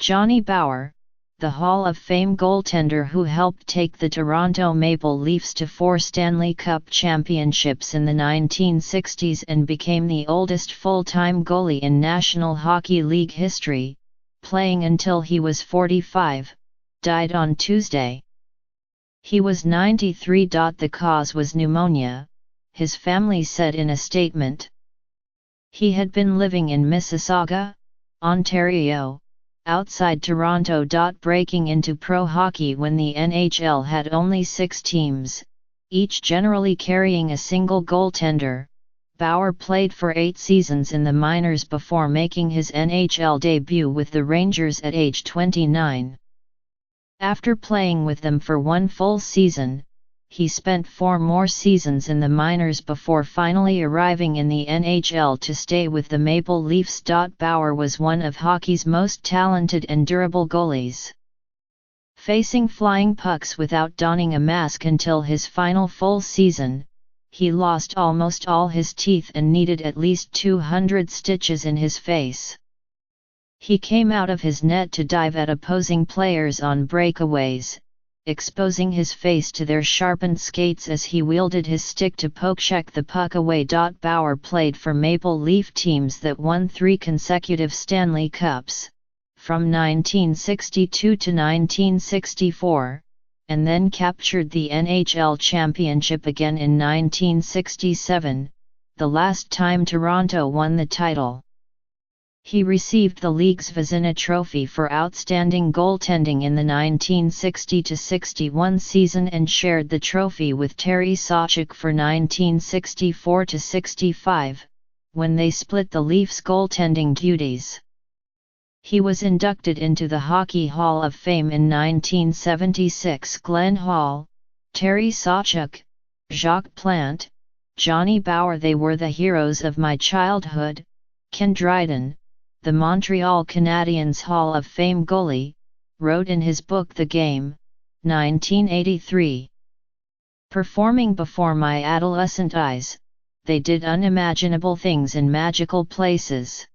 Johnny Bower, the Hall of Fame goaltender who helped take the Toronto Maple Leafs to 4 Stanley Cup championships in the 1960s and became the oldest full-time goalie in National Hockey League history, playing until he was 45, died on Tuesday. He was 93. The cause was pneumonia, his family said in a statement. He had been living in Mississauga, Ontario, outside Toronto. Breaking into pro hockey when the NHL had only 6 teams, each generally carrying a single goaltender, Bower played for 8 seasons in the minors before making his NHL debut with the Rangers at age 29. After playing with them for 1 full season, he spent 4 more seasons in the minors before finally arriving in the NHL to stay with the Maple Leafs. Bower was one of hockey's most talented and durable goalies. Facing flying pucks without donning a mask until his final full season, he lost almost all his teeth and needed at least 200 stitches in his face. He came out of his net to dive at opposing players on breakaways, exposing his face to their sharpened skates as he wielded his stick to poke-check the puck away. Bower played for Maple Leaf teams that won 3 consecutive Stanley Cups, from 1962 to 1964, and then captured the NHL championship again in 1967, the last time Toronto won the title. He received the league's Vezina Trophy for outstanding goaltending in the 1960-61 season and shared the trophy with Terry Sawchuk for 1964-65, when they split the Leafs' goaltending duties. He was inducted into the Hockey Hall of Fame in 1976. Glenn Hall, Terry Sawchuk, Jacques Plante, Johnny Bower, they were the heroes of my childhood. Ken Dryden, the Montreal Canadiens Hall of Fame goalie, wrote in his book The Game, 1983. Performing before my adolescent eyes, they did unimaginable things in magical places.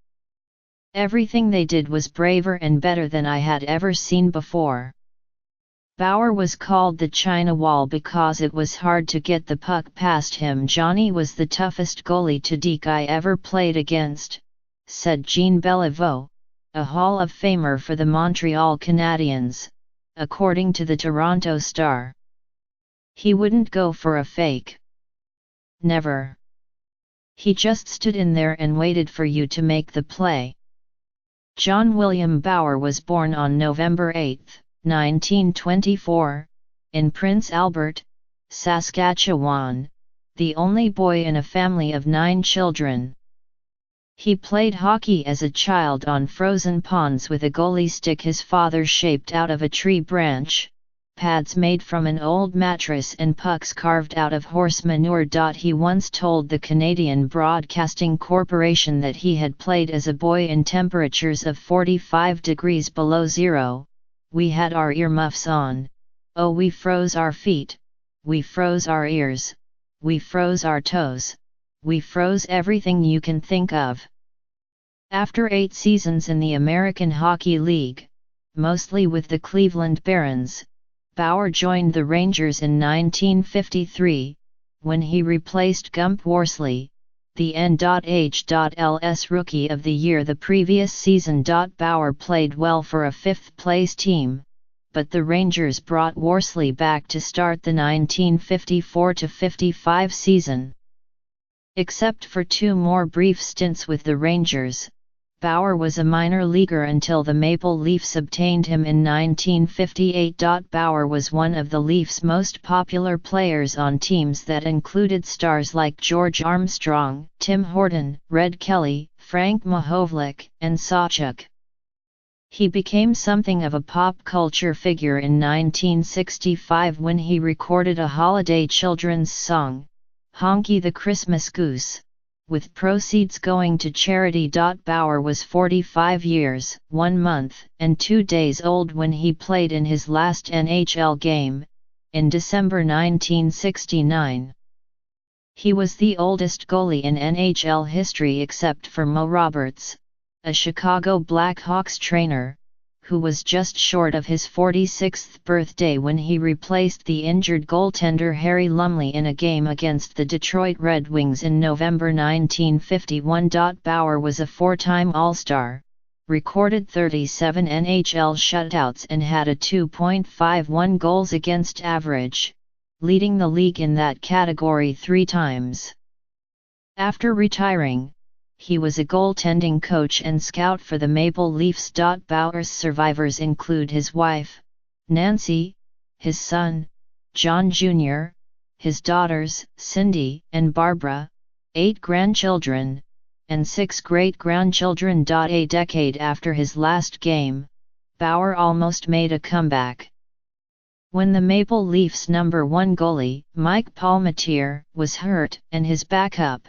Everything they did was braver and better than I had ever seen before. Bower was called the China Wall because it was hard to get the puck past him. Johnny was the toughest goalie to deke I ever played against, said Jean Beliveau, a Hall of Famer for the Montreal Canadiens, according to the Toronto Star. He wouldn't go for a fake. Never. He just stood in there and waited for you to make the play. John William Bower was born on November 8, 1924, in Prince Albert, Saskatchewan, the only boy in a family of 9 children. He played hockey as a child on frozen ponds with a goalie stick his father shaped out of a tree branch, pads made from an old mattress and pucks carved out of horse manure. He once told the Canadian Broadcasting Corporation that he had played as a boy in temperatures of 45 degrees below zero. We had our earmuffs on, oh we froze our feet, we froze our ears, we froze our toes. We froze everything you can think of. After 8 seasons in the American Hockey League, mostly with the Cleveland Barons, Bower joined the Rangers in 1953, when he replaced Gump Worsley, the N.H.L.S. Rookie of the Year the previous season. Bower played well for a 5th-place team, but the Rangers brought Worsley back to start the 1954-55 season. Except for 2 more brief stints with the Rangers, Bower was a minor leaguer until the Maple Leafs obtained him in 1958. Bower was one of the Leafs' most popular players on teams that included stars like George Armstrong, Tim Horton, Red Kelly, Frank Mahovlich, and Sawchuk. He became something of a pop culture figure in 1965 when he recorded a holiday children's song, Honky the Christmas Goose, with proceeds going to charity. Bower was 45 years, 1 month, and 2 days old when he played in his last NHL game, in December 1969. He was the oldest goalie in NHL history except for Mo Roberts, a Chicago Blackhawks trainer, who was just short of his 46th birthday when he replaced the injured goaltender Harry Lumley in a game against the Detroit Red Wings in November 1951. Bauer was a four-time All-Star, recorded 37 NHL shutouts and had a 2.51 goals against average, leading the league in that category 3 times. After retiring, he was a goaltending coach and scout for the Maple Leafs. Bauer's survivors include his wife, Nancy, his son, John Jr., his daughters, Cindy and Barbara, 8 grandchildren, and 6 great-grandchildren. A decade after his last game, Bauer almost made a comeback. When the Maple Leafs' #1 goalie, Mike Palmateer, was hurt and his backup,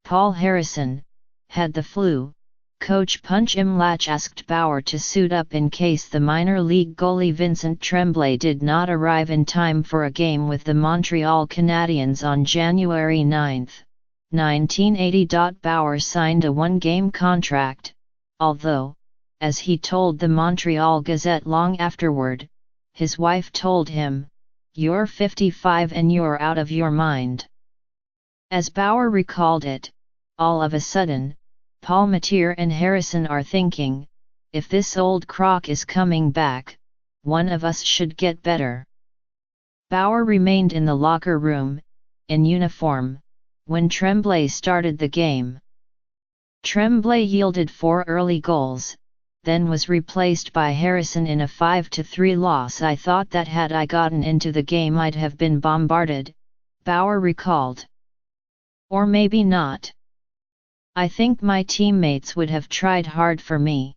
Paul Harrison, had the flu, coach Punch Imlach asked Bauer to suit up in case the minor league goalie Vincent Tremblay did not arrive in time for a game with the Montreal Canadiens on January 9, 1980. Bauer signed a one-game contract, although, as he told the Montreal Gazette long afterward, his wife told him, "You're 55 and you're out of your mind." As Bauer recalled it, all of a sudden, Palmateer and Harrison are thinking, if this old crock is coming back, one of us should get better. Bauer remained in the locker room, in uniform, when Tremblay started the game. Tremblay yielded 4 early goals, then was replaced by Harrison in a 5-3 loss. "I thought that had I gotten into the game I'd have been bombarded," Bauer recalled. "Or maybe not. I think my teammates would have tried hard for me.